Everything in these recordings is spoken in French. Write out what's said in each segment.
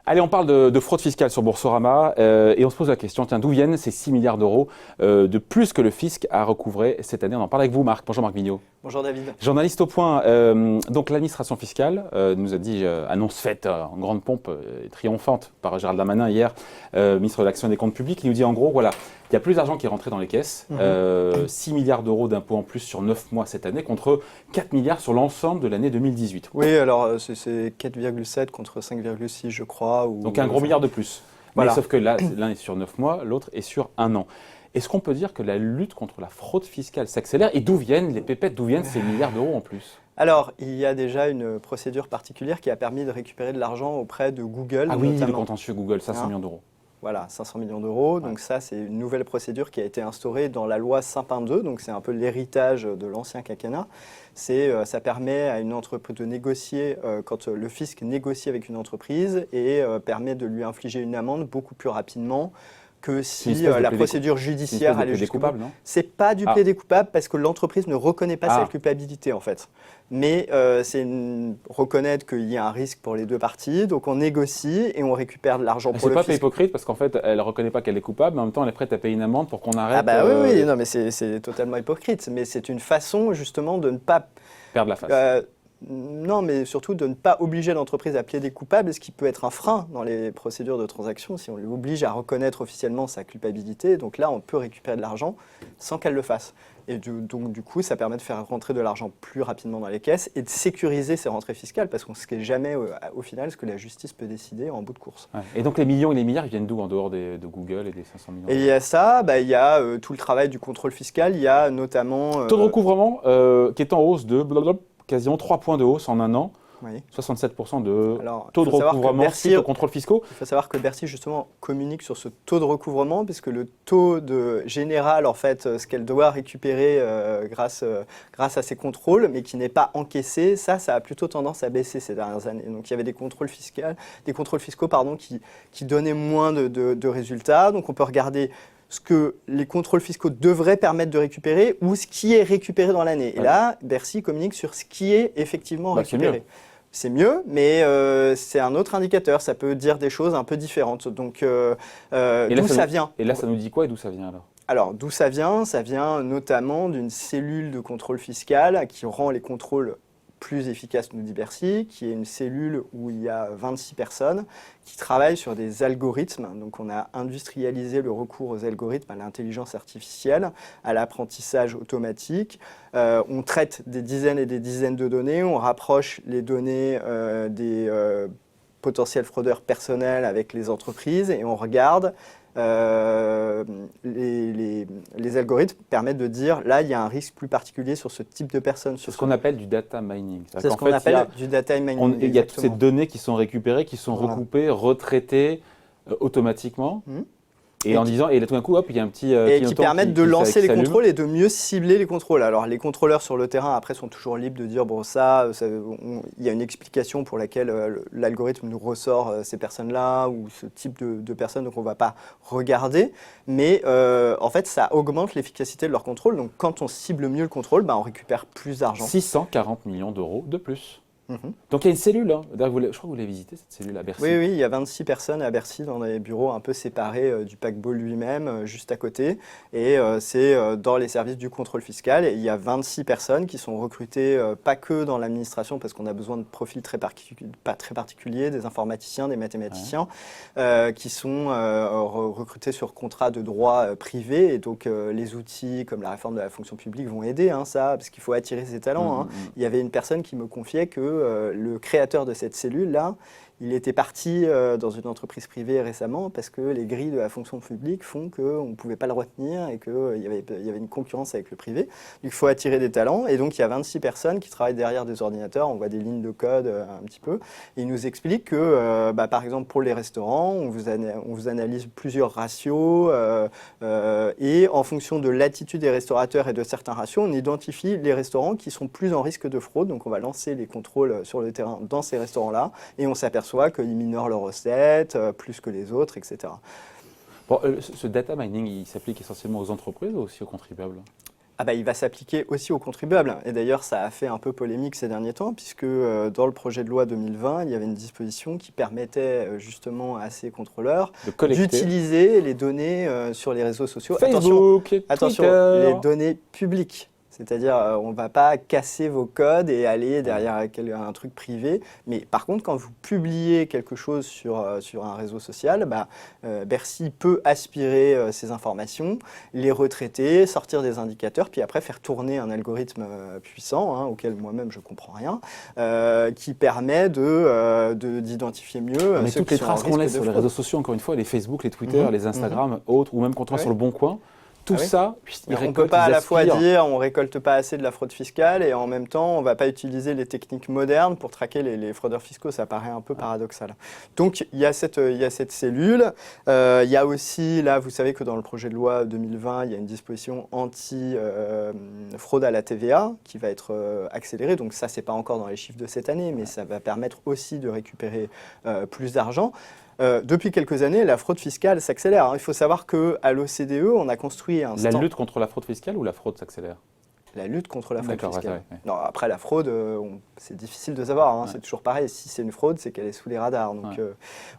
Allez, on parle de fraude fiscale sur Boursorama et on se pose la question, tiens, d'où viennent ces 6 milliards d'euros de plus que le fisc a recouvré cette année? On en parle avec vous, Marc. Bonjour Marc Mignot. Bonjour David. Journaliste au point. Donc l'administration fiscale nous a dit, annonce faite en grande pompe et triomphante par Gérald Darmanin hier, ministre de l'Action et des Comptes Publics, qui nous dit en gros, voilà, il y a plus d'argent qui est rentré dans les caisses, 6 milliards d'euros d'impôts en plus sur 9 mois cette année, contre 4 milliards sur l'ensemble de l'année 2018. Oui, alors c'est 4,7 contre 5,6 je crois. Donc un gros milliard de plus. Voilà. Mais sauf que là, l'un est sur 9 mois, l'autre est sur 1 an. Est-ce qu'on peut dire que la lutte contre la fraude fiscale s'accélère? Et d'où viennent les pépettes, d'où viennent ces milliards d'euros en plus? Alors, il y a déjà une procédure particulière qui a permis de récupérer de l'argent auprès de Google. Ah oui, notamment. le contentieux Google, 500 millions d'euros. Voilà, 500 millions d'euros. Donc ça, c'est une nouvelle procédure qui a été instaurée dans la loi Sapin 2. Donc c'est un peu l'héritage de l'ancien quinquennat. Ça permet à une entreprise de négocier, quand le fisc négocie avec une entreprise, et permet de lui infliger une amende beaucoup plus rapidement que si la procédure judiciaire allait jusqu'au bout. C'est pas du plaidé coupable parce que l'entreprise ne reconnaît pas sa culpabilité en fait. Mais c'est reconnaître qu'il y a un risque pour les deux parties, donc on négocie et on récupère de l'argent pour le fisc. C'est pas hypocrite parce qu'en fait elle ne reconnaît pas qu'elle est coupable, mais en même temps elle est prête à payer une amende pour qu'on arrête. Ah bah oui, non mais c'est totalement hypocrite, mais c'est une façon justement de ne pas perdre la face. Non, mais surtout de ne pas obliger l'entreprise à plaider coupable, ce qui peut être un frein dans les procédures de transaction, si on l'oblige à reconnaître officiellement sa culpabilité. Donc là, on peut récupérer de l'argent sans qu'elle le fasse. Et donc du coup, ça permet de faire rentrer de l'argent plus rapidement dans les caisses et de sécuriser ces rentrées fiscales, parce qu'on ne sait jamais au final ce que la justice peut décider en bout de course. Ouais. Et donc les millions et les milliards, ils viennent d'où en dehors de Google et des 500 millions? Et il y a ça, il y a tout le travail du contrôle fiscal, il y a notamment… Taux de recouvrement qui est en hausse de quasiment 3 points de hausse en un an. Oui. 67% de taux de recouvrement suite aux contrôles fiscaux. Il faut savoir que Bercy justement communique sur ce taux de recouvrement, puisque le taux général, en fait, ce qu'elle doit récupérer grâce à ces contrôles, mais qui n'est pas encaissé, ça a plutôt tendance à baisser ces dernières années. Donc il y avait des contrôles fiscaux qui donnaient moins de résultats. Donc on peut regarder ce que les contrôles fiscaux devraient permettre de récupérer ou ce qui est récupéré dans l'année. Et là, Bercy communique sur ce qui est effectivement récupéré. C'est mieux, mais c'est un autre indicateur. Ça peut dire des choses un peu différentes. Donc, d'où ça vient? Et là, ça nous dit quoi et d'où ça vient alors? Alors, d'où ça vient? Ça vient notamment d'une cellule de contrôle fiscal qui rend les contrôles plus efficace, nous dit Bercy, qui est une cellule où il y a 26 personnes qui travaillent sur des algorithmes. Donc on a industrialisé le recours aux algorithmes, à l'intelligence artificielle, à l'apprentissage automatique. On traite des dizaines et des dizaines de données, on rapproche les données des potentiels fraudeurs personnels avec les entreprises et on regarde. Les algorithmes permettent de dire là il y a un risque plus particulier sur ce type de personnes. C'est ce qu'on appelle du data mining. C'est ce qu'on appelle du data mining. Il y a toutes ces données qui sont récupérées, qui sont recoupées, retraitées automatiquement. Et en disant, et là tout d'un coup, hop, il y a un petit et qui permettent de lancer les contrôles et de mieux cibler les contrôles. Alors les contrôleurs sur le terrain, après, sont toujours libres de dire, bon il y a une explication pour laquelle l'algorithme nous ressort ces personnes-là ou ce type de personnes, donc on ne va pas regarder. Mais en fait, ça augmente l'efficacité de leur contrôle. Donc quand on cible mieux le contrôle, on récupère plus d'argent. 640 millions d'euros de plus. Donc il y a une cellule, hein. Je crois que vous l'avez visité cette cellule à Bercy. Oui, il y a 26 personnes à Bercy dans des bureaux un peu séparés du paquebot lui-même, juste à côté. Et c'est dans les services du contrôle fiscal. Et il y a 26 personnes qui sont recrutées, pas que dans l'administration, parce qu'on a besoin de profils très particuliers, des informaticiens, des mathématiciens, qui sont recrutés sur contrat de droit privé. Et donc les outils comme la réforme de la fonction publique vont aider ça, parce qu'il faut attirer ces talents. Il y avait une personne qui me confiait que le créateur de cette cellule-là, il était parti dans une entreprise privée récemment parce que les grilles de la fonction publique font qu'on ne pouvait pas le retenir et qu'il y avait une concurrence avec le privé. Donc, il faut attirer des talents. Et donc, il y a 26 personnes qui travaillent derrière des ordinateurs. On voit des lignes de code un petit peu. Et ils nous expliquent que, par exemple, pour les restaurants, on vous analyse plusieurs ratios et en fonction de l'attitude des restaurateurs et de certains ratios, on identifie les restaurants qui sont plus en risque de fraude. Donc, on va lancer les contrôles sur le terrain dans ces restaurants-là et on s'aperçoit qu'ils minorent leurs recettes plus que les autres, etc. Bon, ce data mining, il s'applique essentiellement aux entreprises ou aussi aux contribuables? Il va s'appliquer aussi aux contribuables. Et d'ailleurs, ça a fait un peu polémique ces derniers temps, puisque dans le projet de loi 2020, il y avait une disposition qui permettait justement à ces contrôleurs d'utiliser les données sur les réseaux sociaux. Facebook, attention, Twitter. les données publiques. C'est-à-dire, on ne va pas casser vos codes et aller derrière un truc privé. Mais par contre, quand vous publiez quelque chose sur un réseau social, Bercy peut aspirer ces informations, les retraiter, sortir des indicateurs, puis après faire tourner un algorithme puissant, auquel moi-même je ne comprends rien, qui permet d'identifier mieux Mais ceux toutes qui les sont en traces qu'on risque laisse de sur les fraude. réseaux sociaux, encore une fois, les Facebook, les Twitter, les Instagram, autres, ou même quand on va sur le Bon Coin, tout ça, ils on ne peut récoltent, pas à ils la fois aspirent. dire on récolte pas assez de la fraude fiscale et en même temps on ne va pas utiliser les techniques modernes pour traquer les fraudeurs fiscaux. Ça paraît un peu paradoxal. Donc il y a cette cellule. Il y a aussi, là vous savez que dans le projet de loi 2020, il y a une disposition anti-fraude à la TVA qui va être accélérée. Donc ça, c'est pas encore dans les chiffres de cette année, mais ça va permettre aussi de récupérer plus d'argent. Depuis quelques années, la fraude fiscale s'accélère. Il faut savoir qu'à l'OCDE, on a construit un La lutte contre la fraude fiscale ou la fraude s'accélère? La lutte contre la fraude D'accord, fiscale. ouais. Non, après, la fraude, c'est difficile de savoir. C'est toujours pareil. Si c'est une fraude, c'est qu'elle est sous les radars. Donc,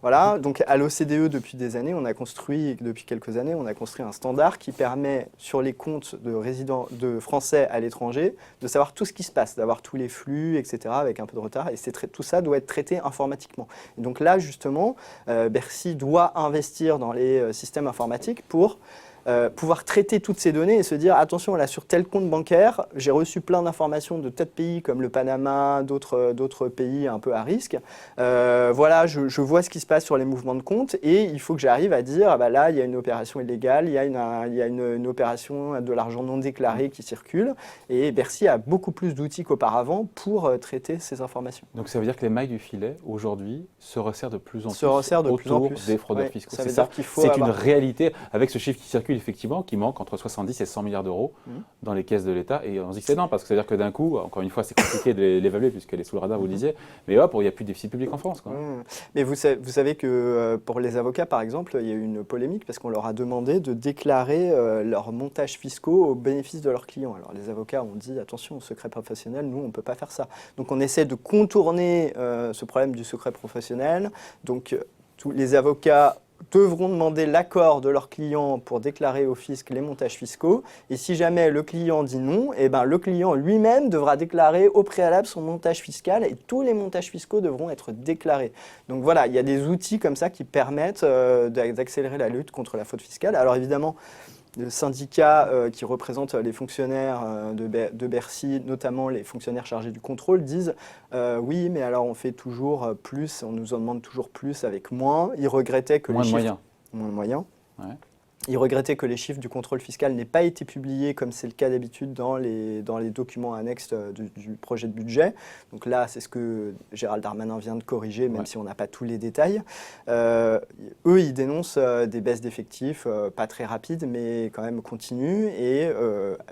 voilà. Donc, à l'OCDE, depuis des années, depuis quelques années, on a construit un standard qui permet, sur les comptes de Français à l'étranger, de savoir tout ce qui se passe, d'avoir tous les flux, etc., avec un peu de retard. Et tout ça doit être traité informatiquement. Et donc là, justement, Bercy doit investir dans les systèmes informatiques pour pouvoir traiter toutes ces données et se dire attention, là sur tel compte bancaire, j'ai reçu plein d'informations de tel pays comme le Panama, d'autres pays un peu à risque. Voilà, je vois ce qui se passe sur les mouvements de compte et il faut que j'arrive à dire là il y a une opération illégale, il y a une opération de l'argent non déclaré qui circule et Bercy a beaucoup plus d'outils qu'auparavant pour traiter ces informations. Donc ça veut dire que les mailles du filet aujourd'hui se resserrent de plus en plus autour des fraudeurs fiscaux. Ça veut dire qu'il faut C'est une réalité avec ce chiffre qui circule effectivement, qui manque entre 70 et 100 milliards d'euros dans les caisses de l'État. Et on se dit que c'est énorme parce que ça veut dire que d'un coup, encore une fois, c'est compliqué de l'évaluer puisqu'elle est sous le radar, vous le disiez, mais hop, il n'y a plus de déficit public en France. Mais vous savez que pour les avocats, par exemple, il y a eu une polémique parce qu'on leur a demandé de déclarer leurs montages fiscaux au bénéfice de leurs clients. Alors les avocats ont dit attention, au secret professionnel, nous, on ne peut pas faire ça. Donc on essaie de contourner ce problème du secret professionnel. Donc tous les avocats devront demander l'accord de leurs clients pour déclarer au fisc les montages fiscaux. Et si jamais le client dit non, le client lui-même devra déclarer au préalable son montage fiscal et tous les montages fiscaux devront être déclarés. Donc voilà, il y a des outils comme ça qui permettent d'accélérer la lutte contre la fraude fiscale. Alors évidemment, le syndicat qui représente les fonctionnaires de Bercy, notamment les fonctionnaires chargés du contrôle, disent oui, mais alors on fait toujours plus, on nous en demande toujours plus avec moins. Ils regrettaient que moins de moyens. Ouais. Il regrettait que les chiffres du contrôle fiscal n'aient pas été publiés comme c'est le cas d'habitude dans les documents annexes du projet de budget. Donc là, c'est ce que Gérald Darmanin vient de corriger, même si on n'a pas tous les détails. Eux, ils dénoncent des baisses d'effectifs, pas très rapides, mais quand même continues. Et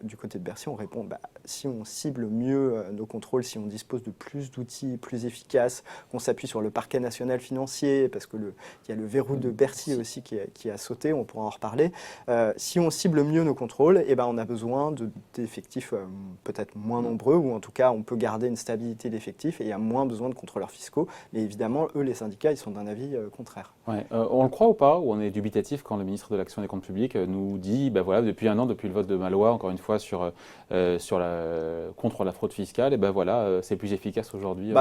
du côté de Bercy, on répond, si on cible mieux nos contrôles, si on dispose de plus d'outils plus efficaces, qu'on s'appuie sur le parquet national financier, parce qu'il y a le verrou de Bercy aussi qui a sauté, on pourra en reparler. Si on cible mieux nos contrôles, on a besoin d'effectifs peut-être moins nombreux, ou en tout cas on peut garder une stabilité d'effectifs et il y a moins besoin de contrôleurs fiscaux. Mais évidemment, eux, les syndicats, ils sont d'un avis contraire. Ouais. On le croit ou pas, ou on est dubitatif quand le ministre de l'Action et des Comptes Publics nous dit, voilà, depuis un an, depuis le vote de ma loi, encore une fois, contre la fraude fiscale, et c'est plus efficace aujourd'hui.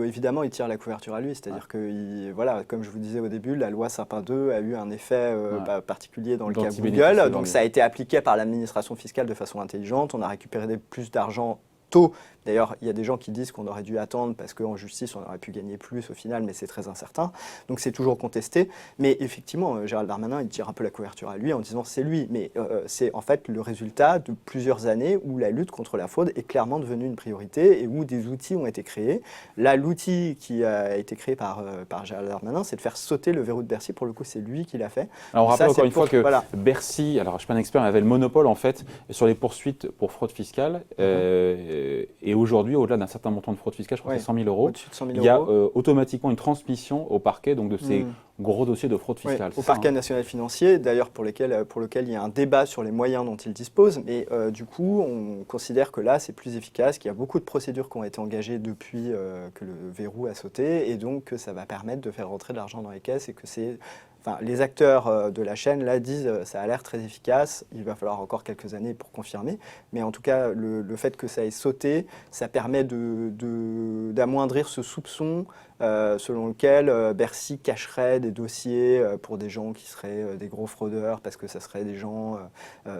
Évidemment, il tire la couverture à lui, c'est-à-dire que, comme je vous disais au début, la loi Sapin 2 a eu un effet particulier dans le cas Google, donc ça a été appliqué par l'administration fiscale de façon intelligente, on a récupéré plus d'argent tôt. D'ailleurs, il y a des gens qui disent qu'on aurait dû attendre parce qu'en justice, on aurait pu gagner plus au final, mais c'est très incertain. Donc c'est toujours contesté. Mais effectivement, Gérald Darmanin, il tire un peu la couverture à lui en disant c'est lui. Mais c'est en fait le résultat de plusieurs années où la lutte contre la fraude est clairement devenue une priorité et où des outils ont été créés. Là, l'outil qui a été créé par Gérald Darmanin, c'est de faire sauter le verrou de Bercy. Pour le coup, c'est lui qui l'a fait. Alors on rappelle encore une fois que Bercy, alors je ne suis pas un expert, mais avait le monopole en fait sur les poursuites pour fraude fiscale. Et aujourd'hui, au-delà d'un certain montant de fraude fiscale, je crois que c'est 100 000 euros, au-dessus de 100 000 il y a automatiquement une transmission au parquet donc de ces gros dossier de fraude Oui, fiscale. au parquet national financier, d'ailleurs pour lequel il y a un débat sur les moyens dont il dispose, mais du coup on considère que là c'est plus efficace, qu'il y a beaucoup de procédures qui ont été engagées depuis que le verrou a sauté, et donc que ça va permettre de faire rentrer de l'argent dans les caisses, et que les acteurs de la chaîne là disent ça a l'air très efficace, il va falloir encore quelques années pour confirmer, mais en tout cas le fait que ça ait sauté, ça permet d'amoindrir ce soupçon selon lequel Bercy cacherait des dossiers pour des gens qui seraient des gros fraudeurs, parce que ça serait des gens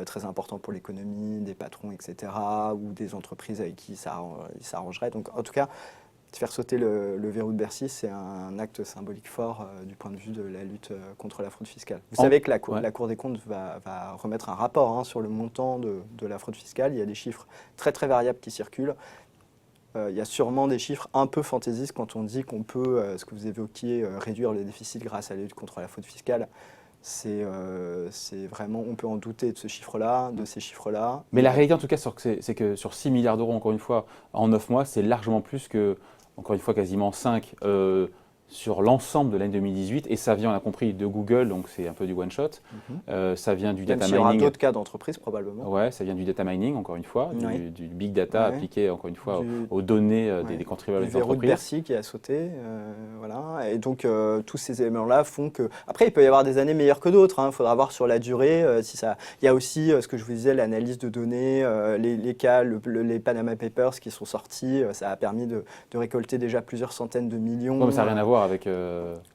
très importants pour l'économie, des patrons, etc., ou des entreprises avec qui ça s'arrangerait. Donc en tout cas, faire sauter le verrou de Bercy, c'est un acte symbolique fort du point de vue de la lutte contre la fraude fiscale. Vous savez que la Cour des comptes va remettre un rapport sur le montant de la fraude fiscale. Il y a des chiffres très très variables qui circulent. Il y a sûrement des chiffres un peu fantaisistes quand on dit qu'on peut, ce que vous évoquiez, réduire le déficit grâce à la lutte contre la fraude fiscale. C'est vraiment, on peut en douter de ce chiffre-là, de ces chiffres-là. Mais la réalité en tout cas, c'est que sur 6 milliards d'euros, encore une fois, en 9 mois, c'est largement plus que, encore une fois, quasiment 5 sur l'ensemble de l'année 2018. Et ça vient, on a compris, de Google, donc c'est un peu du one-shot. Ça vient du data mining. Il y aura d'autres cas d'entreprise probablement. Ouais, ça vient du data mining, encore une fois, du big data appliqué, encore une fois, aux données des contribuables des entreprises. Le verrou de Bercy qui a sauté, voilà. Et donc, tous ces éléments-là font que... Après, il peut y avoir des années meilleures que d'autres. Il faudra voir sur la durée. Il y a aussi, ce que je vous disais, l'analyse de données, les cas, les Panama Papers qui sont sortis. Ça a permis de récolter déjà plusieurs centaines de millions. Non, mais ça n'a rien à voir avec...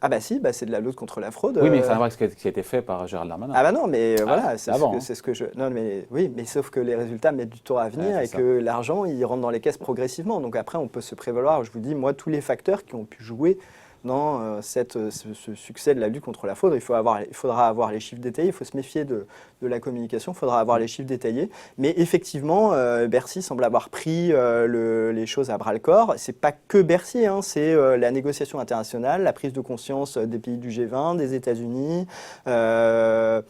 Ah bah si, c'est de la lutte contre la fraude. Oui, mais ça n'a rien à voir avec ce qui a été fait par Gérald Darmanin. Ah bah non, mais voilà, c'est avant, ce que je... Non, mais oui, mais sauf que les résultats mettent du temps à venir et que l'argent, il rentre dans les caisses progressivement. Donc après, on peut se prévaloir. Je vous dis, moi, tous les facteurs qui ont pu jouer dans ce succès de la lutte contre la fraude, il faudra avoir les chiffres détaillés, il faut se méfier de la communication, il faudra avoir les chiffres détaillés. Mais effectivement, Bercy semble avoir pris les choses à bras-le-corps. C'est pas que Bercy, c'est la négociation internationale, la prise de conscience des pays du G20, des États-Unis. Là,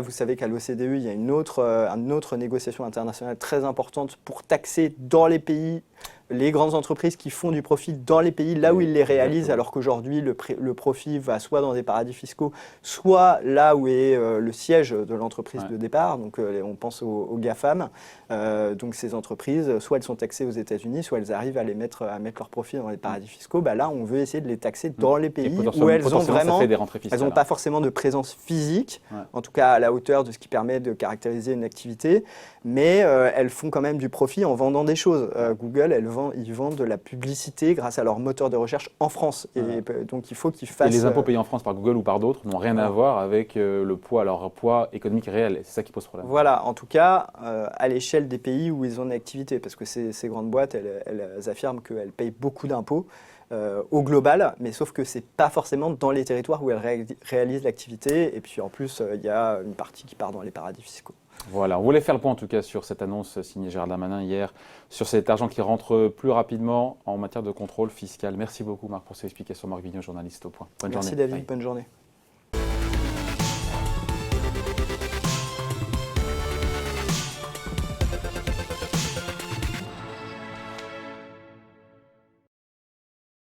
vous savez qu'à l'OCDE, il y a une autre négociation internationale très importante pour taxer dans les pays les grandes entreprises qui font du profit dans les pays là où ils les réalisent, alors qu'aujourd'hui le profit va soit dans des paradis fiscaux, soit là où est le siège de l'entreprise de départ. Donc on pense aux GAFAM. Donc ces entreprises, soit elles sont taxées aux États-Unis, soit elles arrivent à mettre leurs profits dans les paradis fiscaux. Là, on veut essayer de les taxer dans les pays où elles ont vraiment, elles n'ont pas forcément de présence physique, en tout cas à la hauteur de ce qui permet de caractériser une activité, mais elles font quand même du profit en vendant des choses. Google, ils vendent de la publicité grâce à leur moteur de recherche en France. Et donc il faut qu'ils fassent... Et les impôts payés en France par Google ou par d'autres n'ont rien à voir avec leur poids économique réel. C'est ça qui pose problème. Voilà, en tout cas, à l'échelle des pays où ils ont une activité, parce que ces grandes boîtes, elles affirment qu'elles payent beaucoup d'impôts au global, mais sauf que c'est pas forcément dans les territoires où elles réalisent l'activité. Et puis en plus, il y a une partie qui part dans les paradis fiscaux. Voilà, on voulait faire le point en tout cas sur cette annonce signée Gérald Darmanin hier, sur cet argent qui rentre plus rapidement en matière de contrôle fiscal. Merci beaucoup Marc pour ces explications. Marc Vigneault, journaliste au Point. Bonne journée. Merci David, bonne journée.